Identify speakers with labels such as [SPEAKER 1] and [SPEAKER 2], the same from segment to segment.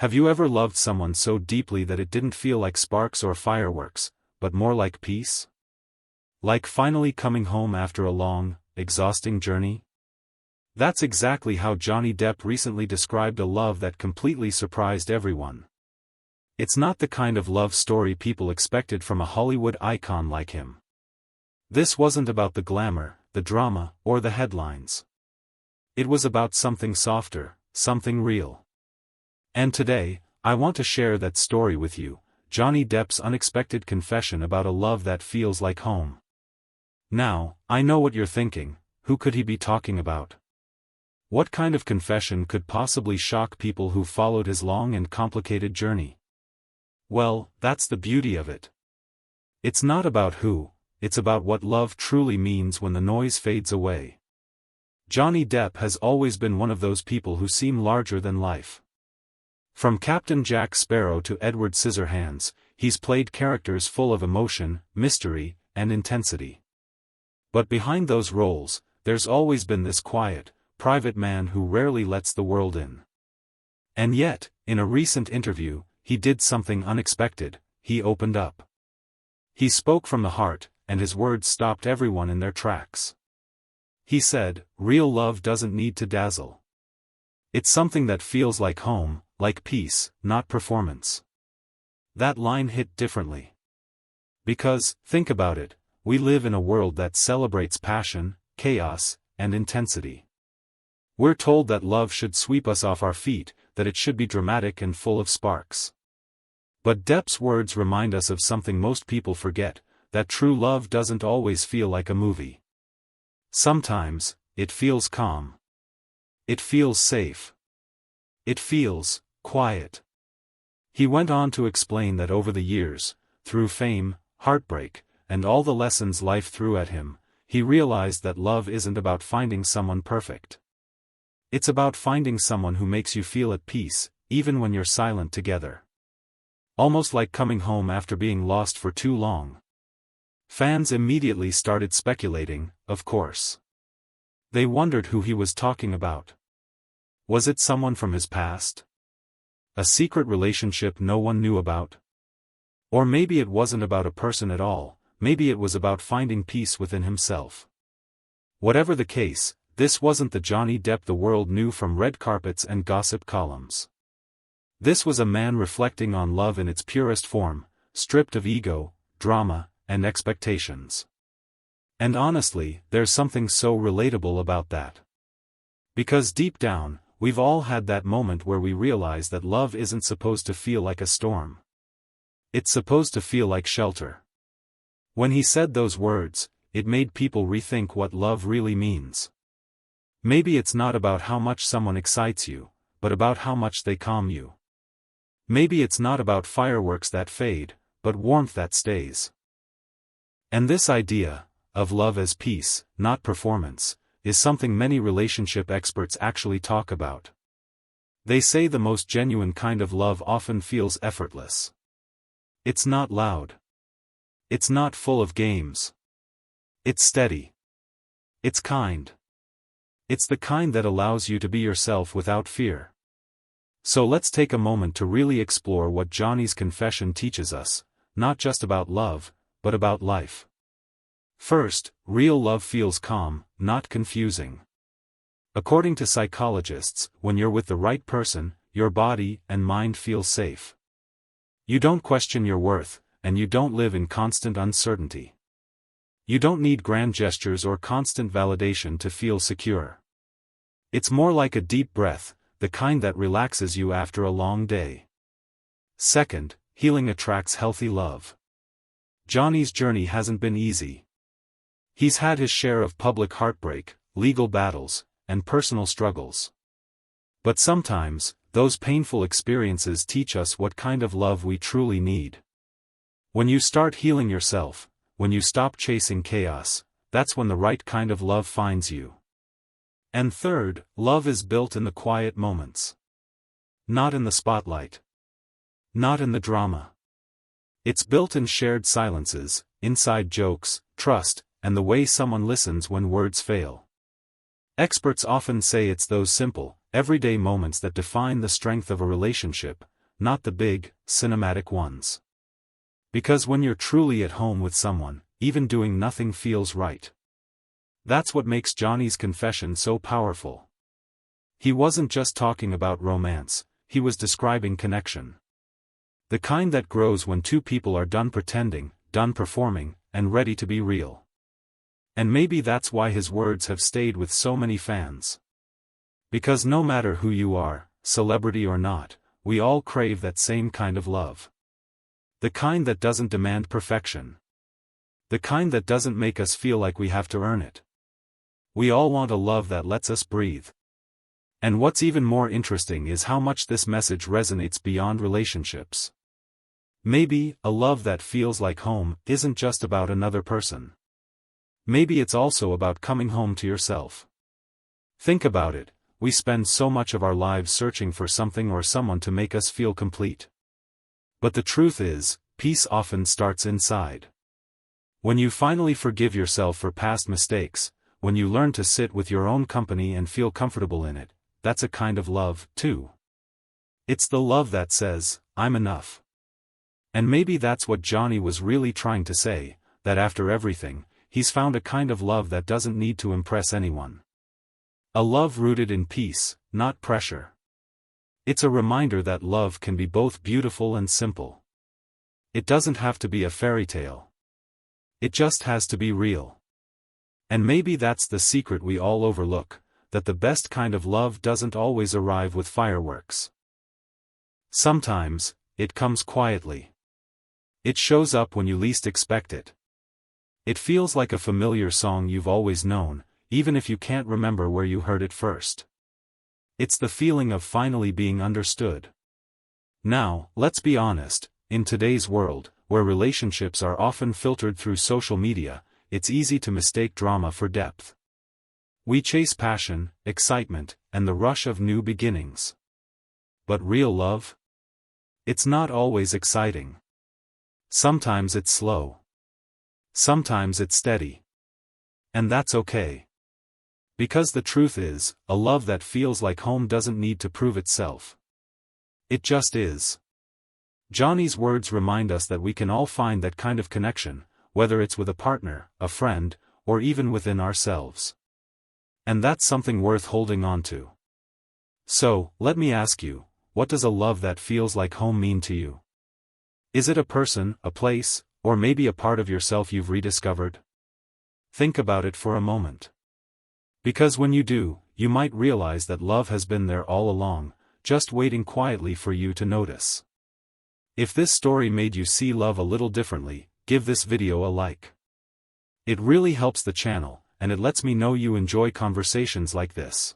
[SPEAKER 1] Have you ever loved someone so deeply that it didn't feel like sparks or fireworks, but more like peace? Like finally coming home after a long, exhausting journey? That's exactly how Johnny Depp recently described a love that completely surprised everyone. It's not the kind of love story people expected from a Hollywood icon like him. This wasn't about the glamour, the drama, or the headlines. It was about something softer, something real. And today, I want to share that story with you, Johnny Depp's unexpected confession about a love that feels like home. Now, I know what you're thinking, who could he be talking about? What kind of confession could possibly shock people who followed his long and complicated journey? Well, that's the beauty of it. It's not about who, it's about what love truly means when the noise fades away. Johnny Depp has always been one of those people who seem larger than life. From Captain Jack Sparrow to Edward Scissorhands, he's played characters full of emotion, mystery, and intensity. But behind those roles, there's always been this quiet, private man who rarely lets the world in. And yet, in a recent interview, he did something unexpected. He opened up. He spoke from the heart, and his words stopped everyone in their tracks. He said, "Real love doesn't need to dazzle. It's something that feels like home, like peace, not performance." That line hit differently. Because, think about it, we live in a world that celebrates passion, chaos, and intensity. We're told that love should sweep us off our feet, that it should be dramatic and full of sparks. But Depp's words remind us of something most people forget, that true love doesn't always feel like a movie. Sometimes, it feels calm. It feels safe. It feels quiet. He went on to explain that over the years, through fame, heartbreak, and all the lessons life threw at him, he realized that love isn't about finding someone perfect. It's about finding someone who makes you feel at peace, even when you're silent together. Almost like coming home after being lost for too long. Fans immediately started speculating, of course. They wondered who he was talking about. Was it someone from his past? A secret relationship no one knew about? Or maybe it wasn't about a person at all, maybe it was about finding peace within himself. Whatever the case, this wasn't the Johnny Depp the world knew from red carpets and gossip columns. This was a man reflecting on love in its purest form, stripped of ego, drama, and expectations. And honestly, there's something so relatable about that. Because deep down, we've all had that moment where we realize that love isn't supposed to feel like a storm. It's supposed to feel like shelter. When he said those words, it made people rethink what love really means. Maybe it's not about how much someone excites you, but about how much they calm you. Maybe it's not about fireworks that fade, but warmth that stays. And this idea, of love as peace, not performance, is something many relationship experts actually talk about. They say the most genuine kind of love often feels effortless. It's not loud. It's not full of games. It's steady. It's kind. It's the kind that allows you to be yourself without fear. So let's take a moment to really explore what Johnny's confession teaches us, not just about love, but about life. First, real love feels calm, not confusing. According to psychologists, when you're with the right person, your body and mind feel safe. You don't question your worth, and you don't live in constant uncertainty. You don't need grand gestures or constant validation to feel secure. It's more like a deep breath, the kind that relaxes you after a long day. Second, healing attracts healthy love. Johnny's journey hasn't been easy. He's had his share of public heartbreak, legal battles, and personal struggles. But sometimes, those painful experiences teach us what kind of love we truly need. When you start healing yourself, when you stop chasing chaos, that's when the right kind of love finds you. And third, love is built in the quiet moments. Not in the spotlight. Not in the drama. It's built in shared silences, inside jokes, trust, and the way someone listens when words fail. Experts often say it's those simple, everyday moments that define the strength of a relationship, not the big, cinematic ones. Because when you're truly at home with someone, even doing nothing feels right. That's what makes Johnny's confession so powerful. He wasn't just talking about romance, he was describing connection. The kind that grows when two people are done pretending, done performing, and ready to be real. And maybe that's why his words have stayed with so many fans. Because no matter who you are, celebrity or not, we all crave that same kind of love. The kind that doesn't demand perfection. The kind that doesn't make us feel like we have to earn it. We all want a love that lets us breathe. And what's even more interesting is how much this message resonates beyond relationships. Maybe, a love that feels like home isn't just about another person. Maybe it's also about coming home to yourself. Think about it, we spend so much of our lives searching for something or someone to make us feel complete. But the truth is, peace often starts inside. When you finally forgive yourself for past mistakes, when you learn to sit with your own company and feel comfortable in it, that's a kind of love, too. It's the love that says, I'm enough. And maybe that's what Johnny was really trying to say, that after everything, he's found a kind of love that doesn't need to impress anyone. A love rooted in peace, not pressure. It's a reminder that love can be both beautiful and simple. It doesn't have to be a fairy tale. It just has to be real. And maybe that's the secret we all overlook, that the best kind of love doesn't always arrive with fireworks. Sometimes, it comes quietly. It shows up when you least expect it. It feels like a familiar song you've always known, even if you can't remember where you heard it first. It's the feeling of finally being understood. Now, let's be honest, in today's world, where relationships are often filtered through social media, it's easy to mistake drama for depth. We chase passion, excitement, and the rush of new beginnings. But real love? It's not always exciting. Sometimes it's slow. Sometimes it's steady. And that's okay. Because the truth is, a love that feels like home doesn't need to prove itself. It just is. Johnny's words remind us that we can all find that kind of connection, whether it's with a partner, a friend, or even within ourselves. And that's something worth holding on to. So, let me ask you, what does a love that feels like home mean to you? Is it a person, a place, or maybe a part of yourself you've rediscovered? Think about it for a moment. Because when you do, you might realize that love has been there all along, just waiting quietly for you to notice. If this story made you see love a little differently, give this video a like. It really helps the channel, and it lets me know you enjoy conversations like this.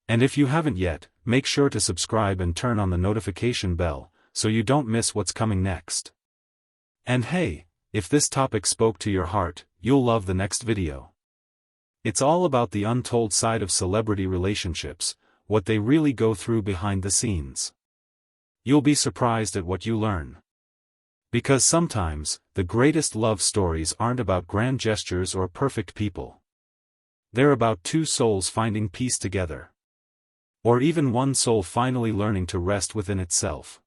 [SPEAKER 1] And if you haven't yet, make sure to subscribe and turn on the notification bell, so you don't miss what's coming next. And hey, if this topic spoke to your heart, you'll love the next video. It's all about the untold side of celebrity relationships, what they really go through behind the scenes. You'll be surprised at what you learn. Because sometimes, the greatest love stories aren't about grand gestures or perfect people. They're about two souls finding peace together. Or even one soul finally learning to rest within itself.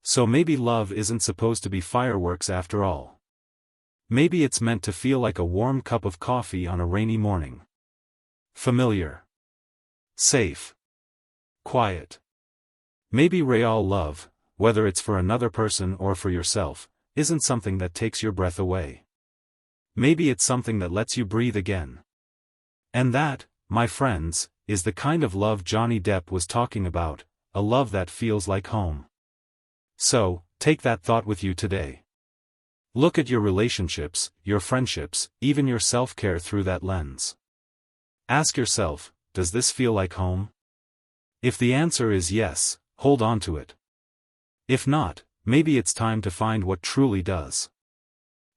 [SPEAKER 1] So maybe love isn't supposed to be fireworks after all. Maybe it's meant to feel like a warm cup of coffee on a rainy morning. Familiar. Safe. Quiet. Maybe real love, whether it's for another person or for yourself, isn't something that takes your breath away. Maybe it's something that lets you breathe again. And that, my friends, is the kind of love Johnny Depp was talking about, a love that feels like home. So, take that thought with you today. Look at your relationships, your friendships, even your self-care through that lens. Ask yourself, does this feel like home? If the answer is yes, hold on to it. If not, maybe it's time to find what truly does.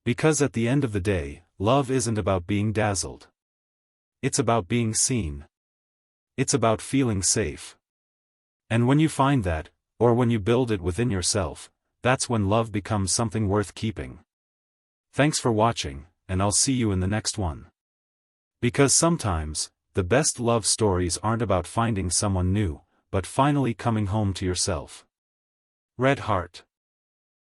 [SPEAKER 1] Because at the end of the day, love isn't about being dazzled. It's about being seen. It's about feeling safe. And when you find that, or when you build it within yourself, that's when love becomes something worth keeping. Thanks for watching, and I'll see you in the next one. Because sometimes, the best love stories aren't about finding someone new, but finally coming home to yourself. Red Heart.